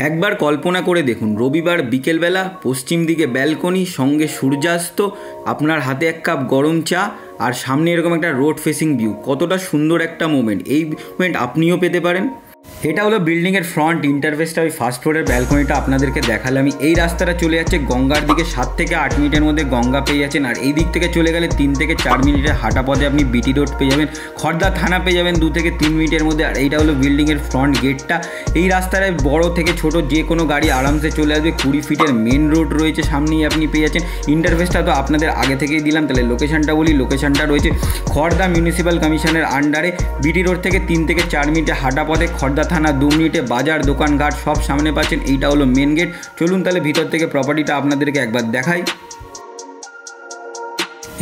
একবার কল্পনা করে দেখুন, রবিবার বিকেলবেলা পশ্চিম দিকে ব্যালকনি, সঙ্গে সূর্যাস্ত, আপনার হাতে এক কাপ গরম চা আর সামনে এরকম একটা রোড ফেসিং ভিউ। কতটা সুন্দর একটা মোমেন্ট, এই মোমেন্ট আপনিও পেতে পারেন। এটা হলো বিল্ডিংয়ের ফ্রন্ট ইন্টারফেসটা। ওই ফার্স্ট ফ্লোরের ব্যালকনিটা আপনাদেরকে দেখালাম। এই রাস্তাটা চলে যাচ্ছে গঙ্গার দিকে। 7 থেকে 8 মিনিটের মধ্যে গঙ্গা পেয়ে যাচ্ছেন। আর এই দিক থেকে চলে গেলে 3 থেকে 4 মিনিটের হাঁটা পথে আপনি বিটি রোড পেয়ে যাবেন, খড়দা থানা পেয়ে যাবেন 2 থেকে 3 মিনিটের মধ্যে। আর এইটা হলো বিল্ডিংয়ের ফ্রন্ট গেটটা। এই রাস্তায় বড় থেকে ছোট যে কোনো গাড়ি আরামসে চলে আসবে। 20 ফিটের মেন রোড রয়েছে, সামনেই আপনি পেয়ে যাচ্ছেন। ইন্টারফেসটা তো আপনাদের আগে থেকেই দিলাম, তাহলে লোকেশানটা বলি। লোকেশানটা রয়েছে খড়দা মিউনিসিপ্যাল কমিশনের আন্ডারে, বিটি রোড থেকে 3 থেকে 4 মিনিটে হাঁটা পথে, খড়দা থানা 2 মিনিটে, বাজার দোকানঘাট সব সামনে পাচ্ছেন। এইটা হলো মেন গেট। চলুন তাহলে ভিতর থেকে প্রপার্টিটা আপনাদেরকে একবার দেখাই।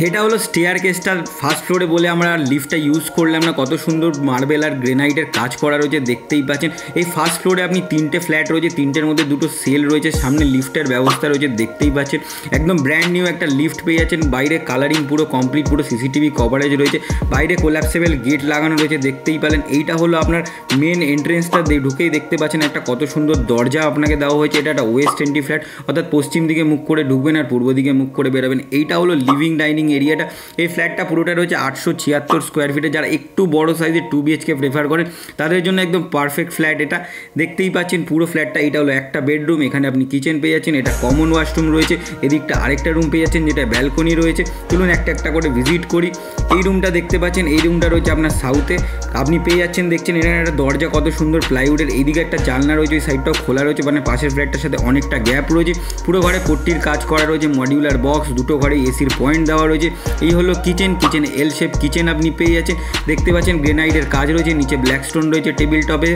এটা হলো স্টেয়ার কেসটা ফার্স্ট ফ্লোরে বলে আমরা লিফটটা ইউজ করলাম না। কত সুন্দর মার্বেল আর গ্রেনাইটের কাজ করা রয়েছে, দেখতেই পাচ্ছেন। এই ফার্স্ট ফ্লোরে আপনি 3টে ফ্ল্যাট রয়েছে, 3টের মধ্যে 2টো সেল রয়েছে, সামনে লিফটের ব্যবস্থা রয়েছে, দেখতেই পাচ্ছেন। একদম ব্র্যান্ড নিউ একটা লিফট পেয়ে যাচ্ছেন। বাইরে কালারিং পুরো কমপ্লিট, পুরো সিসিটিভি কভারেজ রয়েছে, বাইরে কোল্যাপসেবল গেট লাগানো রয়েছে, দেখতেই পেলেন। এইটা হলো আপনার মেন এন্ট্রেন্সটা। ঢুকেই দেখতে পাচ্ছেন একটা কত সুন্দর দরজা আপনাকে দেওয়া হয়েছে। এটা একটা ওয়েস্ট এন্ট্রি ফ্ল্যাট, অর্থাৎ পশ্চিম দিকে মুখ করে ঢুকবেন আর পূর্ব দিকে মুখ করে বেরোবেন। এইটা হলো লিভিং ডাইনিং এরিয়াটা। এই ফ্ল্যাটটা পুরোটা রয়েছে 876 স্কোয়ার ফিটে। যারা একটু বড় সাইজের 2 BHK প্রেফার করেন তাদের জন্য একদম পারফেক্ট ফ্ল্যাট এটা। দেখতেই পাচ্ছেন পুরো ফ্ল্যাটটা। এটা হলো একটা বেডরুম, এখানে আপনি কিচেন পেয়ে যাচ্ছেন, এটা কমন ওয়াশরুম রয়েছে, এদিকটা আরেকটা রুম পেয়ে যাচ্ছেন যেটা ব্যালকনি রয়েছে। চলুন একটা একটা করে ভিজিট করি। এই রুমটা দেখতে পাচ্ছেন, এই রুমটা রয়েছে আপনার সাউথে। আপনি পেয়ে যাচ্ছেন, দেখছেন এখানে একটা দরজা কত সুন্দর প্লাইউডের। এইদিকে একটা জানলা রয়েছে, ওই সাইডটাও খোলা রয়েছে, মানে পাশের ফ্ল্যাটটার সাথে অনেকটা গ্যাপ রয়েছে। পুরো ঘরে পট্টির কাজ করা রয়েছে, মডিউলার বক্স, 2টো ঘরে এসির পয়েন্ট দেওয়া রয়েছে। এই হলো কিচেন এল শেপ কিচেন আপনি পেয়ে যাচ্ছেন। দেখতে পাচ্ছেন গ্রেনাইটের কাজ রয়েছে, নিচে ব্ল্যাক স্টোন রয়েছে টেবিল টপে।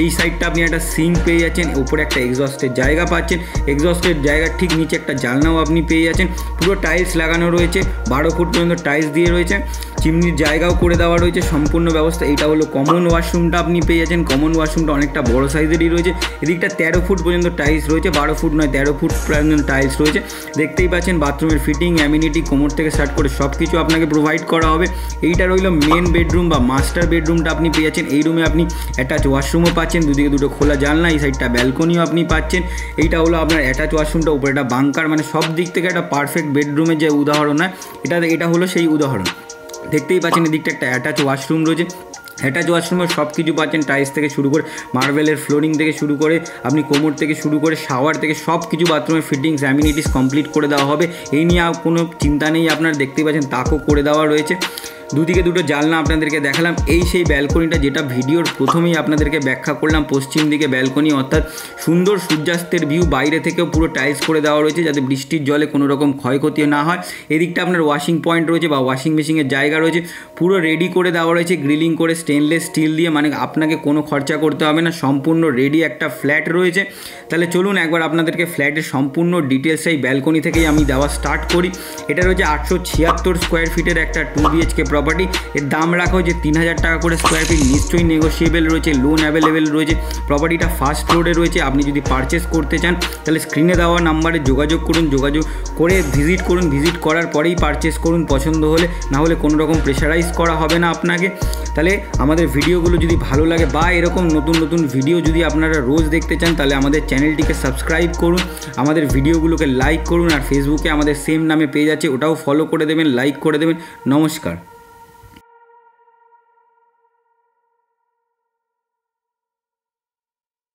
এই সাইডটা আপনি একটা সিঙ্ক পেয়ে যাচ্ছেন, উপরে একটা এক্সস্টের জায়গা পাচ্ছেন। এক্সস্টের জায়গার ঠিক নিচে একটা জানলাও আপনি পেয়ে যাচ্ছেন। পুরো টাইলস লাগানো রয়েছে, 12 ফুট পর্যন্ত টাইলস দিয়ে রয়েছে, চিমনির জায়গাও করে দেওয়া রয়েছে, সম্পূর্ণ ব্যবস্থা। এইটা হলো কমন ওয়াশরুমটা আপনি পেয়ে যাচ্ছেন। কমন ওয়াশরুমটা অনেকটা বড় সাইজেরই রয়েছে। এদিকটা 13 ফুট পর্যন্ত টাইলস রয়েছে, 12 ফুট নয় 13 ফুট পর্যন্ত টাইলস রয়েছে, দেখতেই পাচ্ছেন। বাথরুমের ফিটিং, অ্যামিনিটি, কোমর থেকে স্টার্ট করে সব কিছু আপনাকে প্রোভাইড করা হবে। এইটা রইল মেন বেডরুম বা মাস্টার বেডরুমটা আপনি পেয়ে যাচ্ছেন। এই রুমে আপনি অ্যাটাচ ওয়াশরুমও পাচ্ছেন, দুদিকে 2টো খোলা জানলা, এই সাইডটা ব্যালকনিও আপনি পাচ্ছেন। এইটা হলো আপনার অ্যাটাচ ওয়াশরুমটা, উপরে একটা বাংকার, মানে সব দিক থেকে একটা পারফেক্ট বেডরুমের যে উদাহরণ হয় এটা হলো সেই উদাহরণ। দেখতেই পাচ্ছেন এদিকটা একটা অ্যাটাচ ওয়াশরুম রয়েছে। অ্যাটাচ ওয়াশরুমের সব কিছু পাচ্ছেন, টাইলস থেকে শুরু করে মার্বেলের ফ্লোরিং থেকে শুরু করে আপনি কোমর থেকে শুরু করে শাওয়ার থেকে সব কিছু বাথরুমের ফিটিংস অ্যামিনিটিস কমপ্লিট করে দেওয়া হবে। এই নিয়ে কোনো চিন্তা নেই আপনার। দেখতেই পাচ্ছেন তাকও করে দেওয়া রয়েছে। দুদিকে 2টো জানলা আপনাদেরকে দেখালাম। এই সেই ব্যালকনিটা যেটা ভিডিওর প্রথমেই আপনাদেরকে ব্যাখ্যা করলাম, পশ্চিম দিকে ব্যালকনি, অর্থাৎ সুন্দর সূর্যাস্তের ভিউ। বাইরে থেকেও পুরো টাইলস করে দেওয়া রয়েছে যাতে বৃষ্টির জলে কোনো রকম ক্ষয়ক্ষতি না হয়। এদিকটা আপনার ওয়াশিং পয়েন্ট রয়েছে বা ওয়াশিং মেশিনের জায়গা রয়েছে, পুরো রেডি করে দেওয়া রয়েছে গ্রিলিং করে স্টেনলেস স্টিল দিয়ে, মানে আপনাকে কোনো খরচা করতে হবে না, সম্পূর্ণ রেডি একটা ফ্ল্যাট রয়েছে। তাহলে চলুন একবার আপনাদেরকে ফ্ল্যাটের সম্পূর্ণ ডিটেলস এই ব্যালকনি থেকেই আমি দেওয়া স্টার্ট করি। এটা রয়েছে 876 স্কোয়ার ফিটের একটা 2 BHK প্রপার্টি। এর দাম রাখা হয়েছে 3000 টাকা করে স্কোয়ার ফিট, নিশ্চয়ই নেগোসিয়েবল রয়েছে, লোন অ্যাভেলেবেল রয়েছে। প্রপার্টিটা ফার্স্ট ফ্লোরে রয়েছে। আপনি যদি পারচেস করতে চান তাহলে স্ক্রিনে দেওয়া নাম্বারে যোগাযোগ করুন, যোগাযোগ করে ভিজিট করুন। ভিজিট করার পরেই পারচেস করুন পছন্দ হলে, না হলে কোনো রকম প্রেশারাইজ করা হবে না আপনাকে। তাহলে আমাদের ভিডিওগুলো যদি ভালো লাগে বা এরকম নতুন নতুন ভিডিও যদি আপনারা রোজ দেখতে চান তাহলে আমাদের চ্যানেলটিকে সাবস্ক্রাইব করুন, আমাদের ভিডিওগুলোকে লাইক করুন। আর ফেসবুকে আমাদের সেম নামে পেজ আছে, ওটাও ফলো করে দেবেন, লাইক করে দেবেন। নমস্কার।